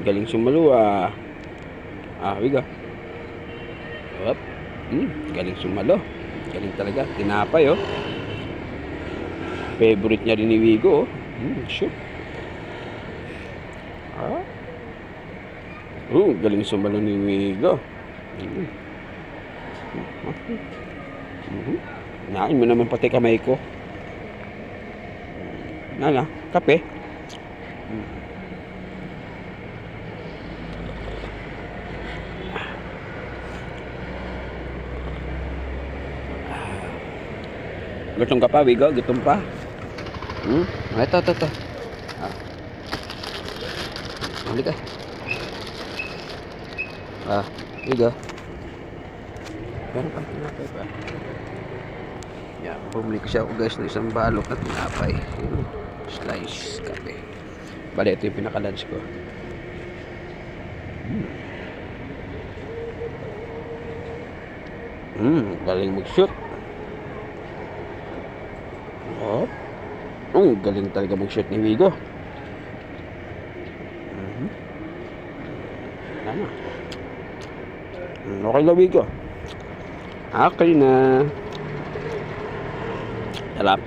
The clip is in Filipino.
Galing sumalo ah. Wiga. Up. Galing sumalo. Galing talaga. Tinapay oh. Favorite niya rin ni Wigo oh. Shoot. Galing sumalo ni Wigo. Nain mo naman pati kamay ko. Kape. Gutom ka pa, Wigo? Gutom pa? Ito. Halika. Wigo. Meron pang tinapay pa. Yan, bumili ko siya guys ng isang balok na tinapay. Slice kape. Bale, ito yung pinaka-lunch ko. Galing mag-shoot. Galing talaga mag-shoot ni Wigo. Okay na, Wigo. Okay na. Sarap.